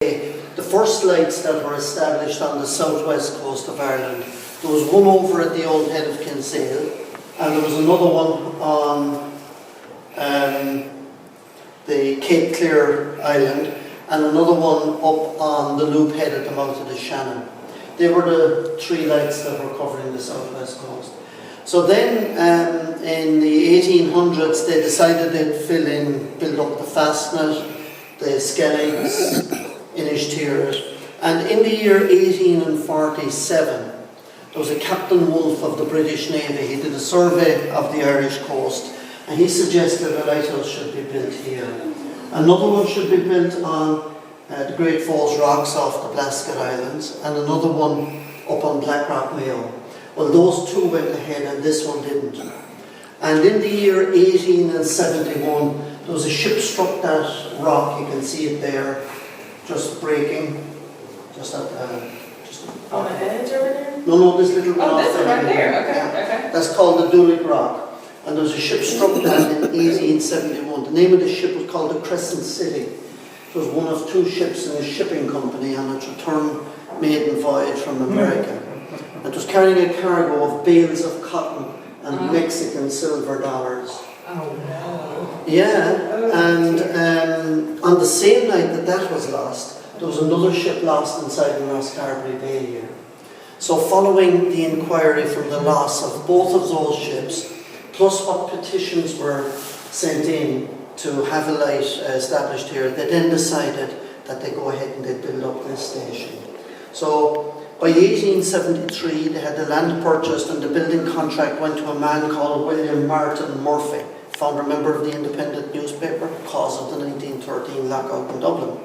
the first lights that were established on the southwest coast of Ireland. There was one over at the old head of Kinsale, and there was another one on the Cape Clear Island, and another one up on the loop head at the mouth of the Shannon. They were the three lights that were covering the southwest coast. So then in the 1800s they decided they'd build up the Fresnel, the Skelligs, Inishtiras, and in the year 1847 there was a Captain Wolfe of the British Navy. He did a survey of the Irish coast and he suggested a lighthouse should be built here. Another one should be built on the Great Falls Rocks off the Blasket Islands, and another one up on Blackrock Mayo. Well, those two went ahead and this one didn't. And in the year 1871 there was a ship struck that rock. You can see it there, just breaking, just at on the edge over there? No, this little rock. Oh, this one right there. Okay, yeah. okay. That's called the Dulig Rock. And there was a ship struck that in 1871. The name of the ship was called the Crescent City. It was one of two ships in a shipping company on its return maiden voyage from America. It was carrying a cargo of bales of cotton and Mexican silver dollars. Oh no. Yeah, and on the same night that was lost, there was another ship lost inside the Rosscarbery Bay here. So following the inquiry from the loss of both of those ships, plus what petitions were sent in to have a light established here, they then decided that they go ahead and they build up this station. So by 1873 they had the land purchased and the building contract went to a man called William Martin Murphy, founder member of the Independent newspaper, cause of the 1913 lockout in Dublin.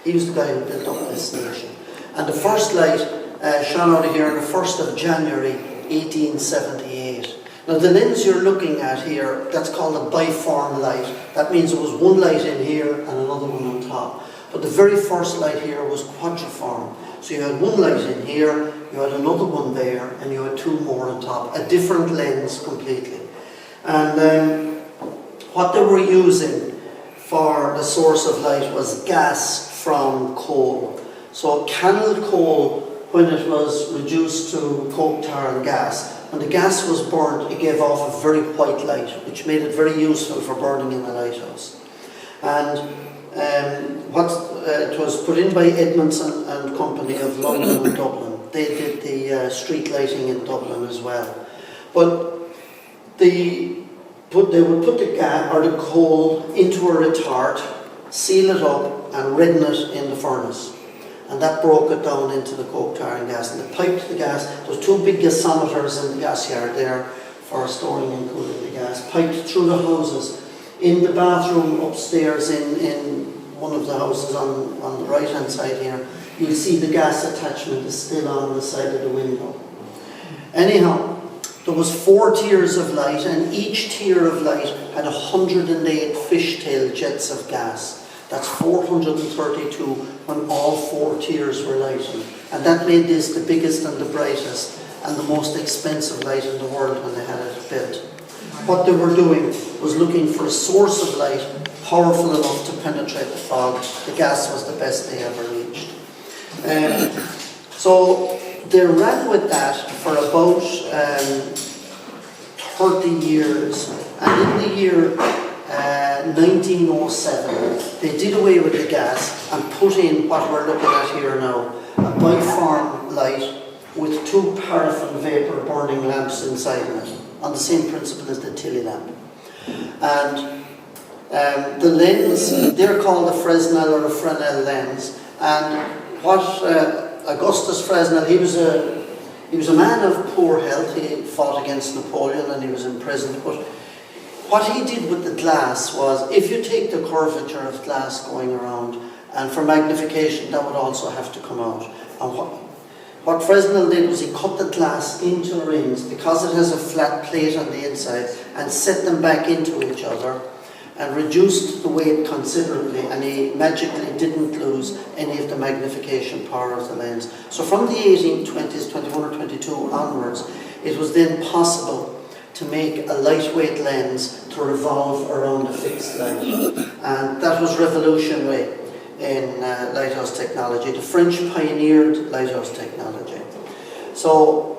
He was the guy who built up this station. And the first light shone out of here on the 1st of January 1878. Now the lens you're looking at here, that's called a biform light. That means there was one light in here and another one on top. But the very first light here was quadriform. So you had one light in here, you had another one there, and you had two more on top. A different lens completely. And what they were using for the source of light was gas from coal. So cannel coal, when it was reduced to coke tar and gas, when the gas was burnt, it gave off a very white light, which made it very useful for burning in a lighthouse. And it was put in by Edmondson and Company of London and Dublin. They did the street lighting in Dublin as well. But they would put the gas or the coal into a retort, seal it up, and redden it in the furnace. And that broke it down into the coke tar and gas. And they piped the gas. There was two big gasometers in the gas yard there for storing and cooling the gas, piped through the houses. In the bathroom upstairs in one of the houses on the right hand side here, you'll see the gas attachment is still on the side of the window. Anyhow, there was 4 tiers of light, and each tier of light had 108 fishtail jets of gas. That's 432 when all 4 tiers were lighted. And that made this the biggest and the brightest and the most expensive light in the world when they had it built. What they were doing was looking for a source of light powerful enough to penetrate the fog. The gas was the best they ever reached. So they ran with that for about 30 years. And in the year 1907, they did away with the gas and put in what we're looking at here now, a biform light with 2 paraffin vapor burning lamps inside it, on the same principle as the Tilly lamp. And the lens, they're called the Fresnel or the Fresnel lens. And what Augustus Fresnel, he was a man of poor health. He fought against Napoleon and he was imprisoned. But what he did with the glass was, if you take the curvature of glass going around, and for magnification that would also have to come out. And what Fresnel did was he cut the glass into rings because it has a flat plate on the inside, and set them back into each other and reduced the weight considerably, and he magically didn't lose any of the magnification power of the lens. So from the 1820s, 21 or 22 onwards, it was then possible to make a lightweight lens to revolve around a fixed light. And that was revolutionary. in lighthouse technology. The French pioneered lighthouse technology. So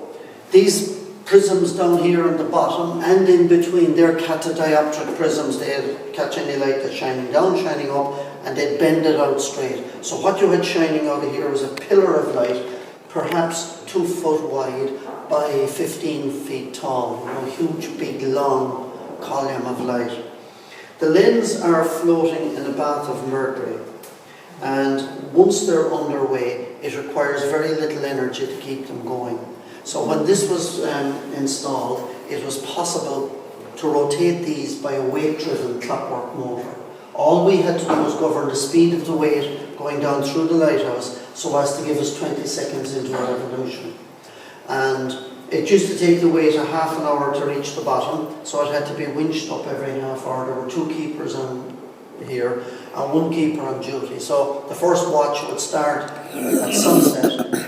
these prisms down here on the bottom and in between, they're catadioptric prisms. They'd catch any light that's shining down, shining up, and they'd bend it out straight. So what you had shining out of here was a pillar of light, perhaps 2 foot wide by 15 feet tall. You know, huge, big, long column of light. The lens are floating in a bath of mercury, and once they're underway, it requires very little energy to keep them going. So when this was installed, it was possible to rotate these by a weight-driven clockwork motor. All we had to do was govern the speed of the weight going down through the lighthouse so as to give us 20 seconds into a revolution. And it used to take the weight a half an hour to reach the bottom, so it had to be winched up every half hour. There were 2 keepers on here and 1 keeper on duty. So the first watch would start at sunset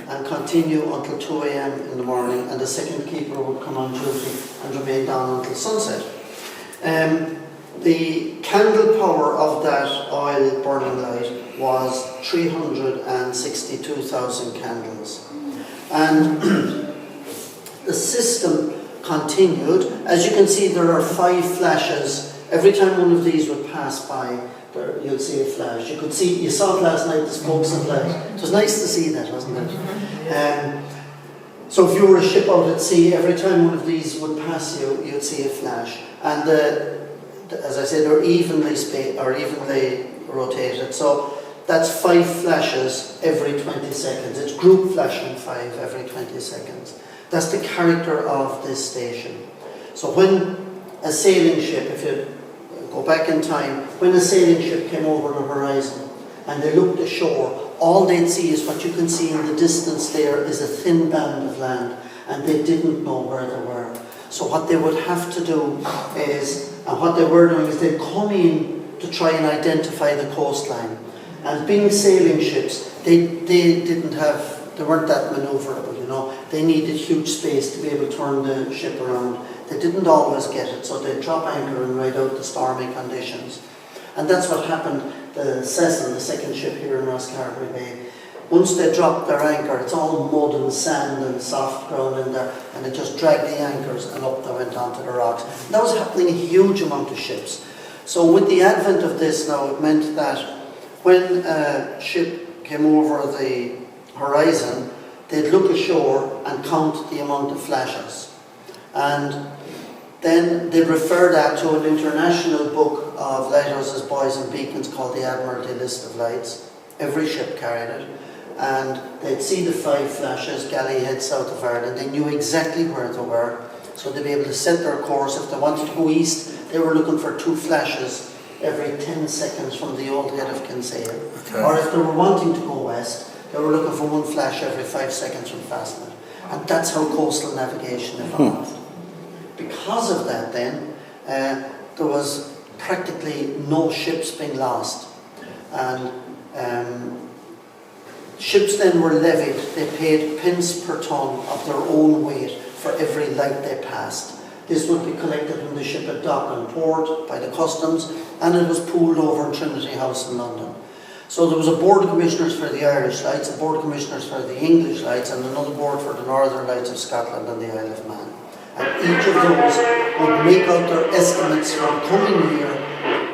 and continue until 2 a.m. in the morning, and the second keeper would come on duty and remain down until sunset. The candle power of that oil burning light was 362,000 candles. And the system continued. As you can see, there are 5 flashes. Every time one of these would pass by, you'll see a flash. You saw it last night, the spokes of light. It was nice to see that, wasn't it? So if you were a ship out at sea, every time one of these would pass you, you'd see a flash. And as I said, they're evenly rotated. So that's 5 flashes every 20 seconds. It's group flashing 5 every 20 seconds. That's the character of this station. So when a sailing ship, if you go back in time, when a sailing ship came over the horizon and they looked ashore, all they'd see is what you can see in the distance there is a thin band of land, and they didn't know where they were. So what they would have to do is, and what they were doing is they'd come in to try and identify the coastline. And being sailing ships, they weren't that manoeuvrable, you know. They needed huge space to be able to turn the ship around. They didn't always get it, so they'd drop anchor and ride out the stormy conditions. And that's what happened. The Cecil, the second ship here in Rosscarbery Bay, once they dropped their anchor, it's all mud and sand and soft ground in there, and it just dragged the anchors and up they went onto the rocks. And that was happening a huge amount of ships. So with the advent of this now, it meant that when a ship came over the horizon, they'd look ashore and count the amount of flashes. And then they'd refer that to an international book of lighthouses, buoys and beacons called the Admiralty List of Lights. Every ship carried it. And they'd see the 5 flashes, Galley head south of Ireland. They knew exactly where they were, so they'd be able to set their course. If they wanted to go east, they were looking for 2 flashes every 10 seconds from the old head of Kinsale. Okay. Or if they were wanting to go west, they were looking for 1 flash every 5 seconds from Fresnel. And that's how coastal navigation evolved. Because of that then, there was practically no ships being lost. And ships then were levied. They paid pence per ton of their own weight for every light they passed. This would be collected when the ship at dock and port by the customs, and it was pooled over in Trinity House in London. So there was a board of commissioners for the Irish lights, a board of commissioners for the English lights, and another board for the Northern Lights of Scotland and the Isle of Man. And each of those would make out their estimates for the coming year,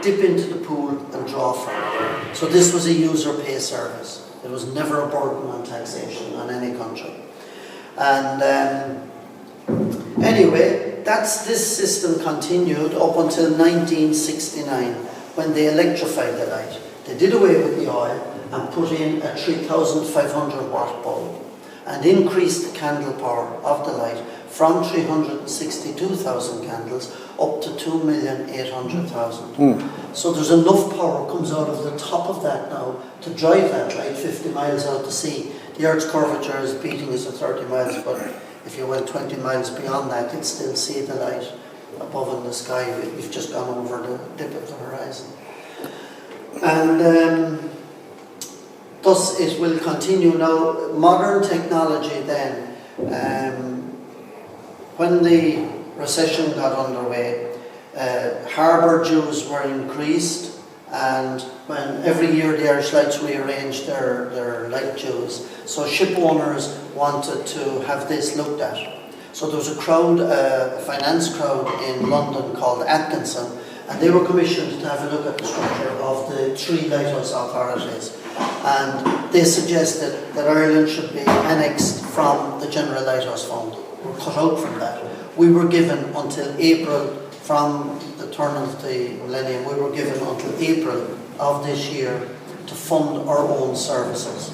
dip into the pool and draw from it. So this was a user pay service. It was never a burden on taxation on any country. And anyway, this system continued up until 1969 when they electrified the light. They did away with the oil and put in a 3,500 watt bulb and increased the candle power of the light from 362,000 candles up to 2,800,000. So there's enough power comes out of the top of that now to drive that light 50 miles out to sea. The Earth's curvature is beating us at 30 miles, but if you went 20 miles beyond that, you'd still see the light above in the sky. We've just gone over the dip of the horizon. And thus it will continue now. Modern technology then, when the recession got underway, harbour dues were increased, And when every year the Irish Lights rearrange their light dues, so ship owners wanted to have this looked at. So there was a crowd, a finance crowd in London called Atkinson, and they were commissioned to have a look at the structure of the 3 lighthouse authorities. And they suggested that Ireland should be annexed from the General Lighthouse Fund, or cut out from that. We were given until April, from the turn of the millennium, we were given until April of this year to fund our own services.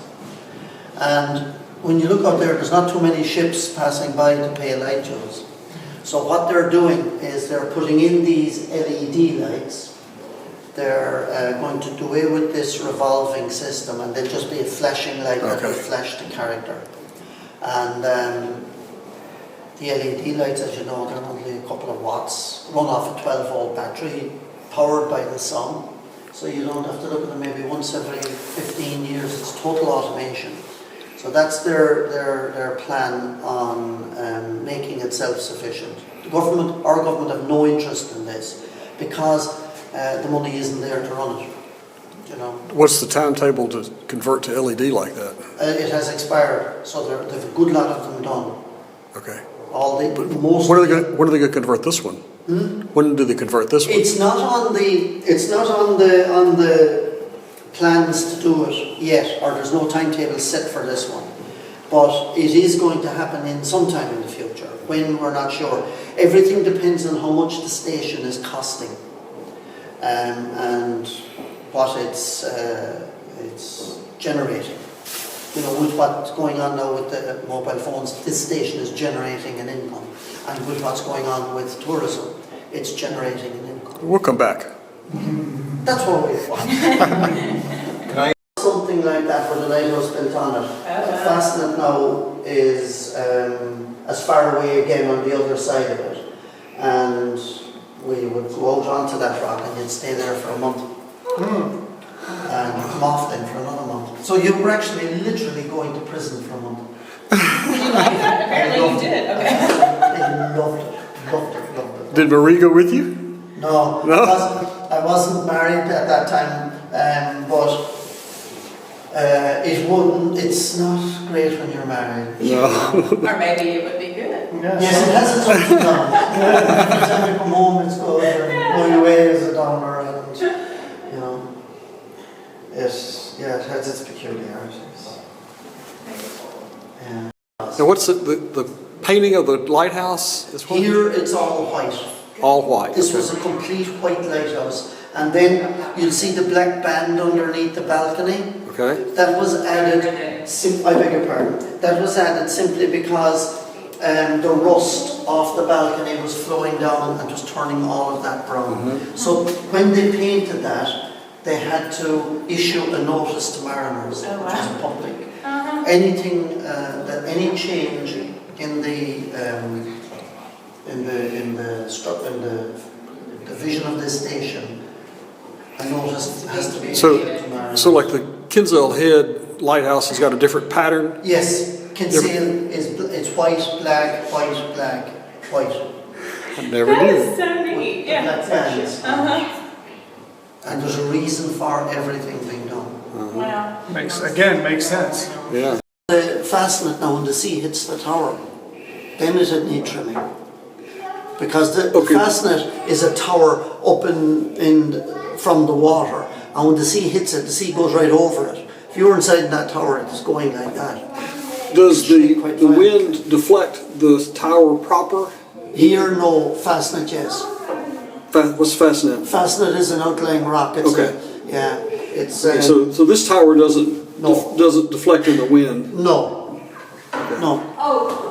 And when you look out there, there's not too many ships passing by to pay light dues. So what they're doing is they're putting in these LED lights. They're going to do away with this revolving system, and there'll just be a flashing light that will flash the character. And the LED lights, as you know, they're only a couple of watts, run off a 12-volt battery, powered by the sun. So you don't have to look at them maybe once every 15 years. It's total automation. So that's their plan on making it self-sufficient. Our government have no interest in this because the money isn't there to run it. You know. What's the timetable to convert to LED like that? It has expired, so they've a good lot of them done. Okay. When are they going to convert this one? When do they convert this one? It's not on the plans to do it yet, or there's no timetable set for this one. But it is going to happen in sometime in the future. When, we're not sure. Everything depends on how much the station is costing, and what it's generating. You know, with what's going on now with the mobile phones, this station is generating an income. And with what's going on with tourism, it's generating an income. We'll come back. That's what we want. Something like that with the lighthouse built on it. Fresnel now is as far away again on the other side of it. And we would go out onto that rock and you'd stay there for a month. And come off then for another month. So you were actually literally going to prison for a month. Did you like that? Apparently you did. Okay. They loved it. Did Marie go with you? No, I wasn't married at that time, but it's not great when you're married. No. Or maybe it would be good. Yes, it has its ups and downs. Every time you come home it's good, and go away is a downer, and you know, it has its peculiarities. Yeah. Now, what's the painting of the lighthouse? Here it's all white. All white. This was a complete white lighthouse, and then you'll see the black band underneath the balcony. Okay. That was added. I beg your pardon. That was added simply because the rust off the balcony was flowing down and just turning all of that brown. So when they painted that, they had to issue a notice to mariners, which is public. Anything any change in the vision of this station, a notice has to be issued to mariners. So like the Kinsale Head lighthouse has got a different pattern? Yes, Kinsale it's white, black, white, black, white. I never That knew. is so neat. Yeah. Black bands. And there's a reason for everything being done. Wow. Makes sense. Yeah. Fasten it now when the sea hits the tower. Then it'd need trimming. Because the fasten it is a tower up from the water. And when the sea hits it, the sea goes right over it. If you were inside that tower, it's going like that. Does the wind deflect the tower proper? Here, no. Fasten it, yes. What's fasten it? Fasten it is an outlying rock. It's so this tower doesn't deflect in the wind? No.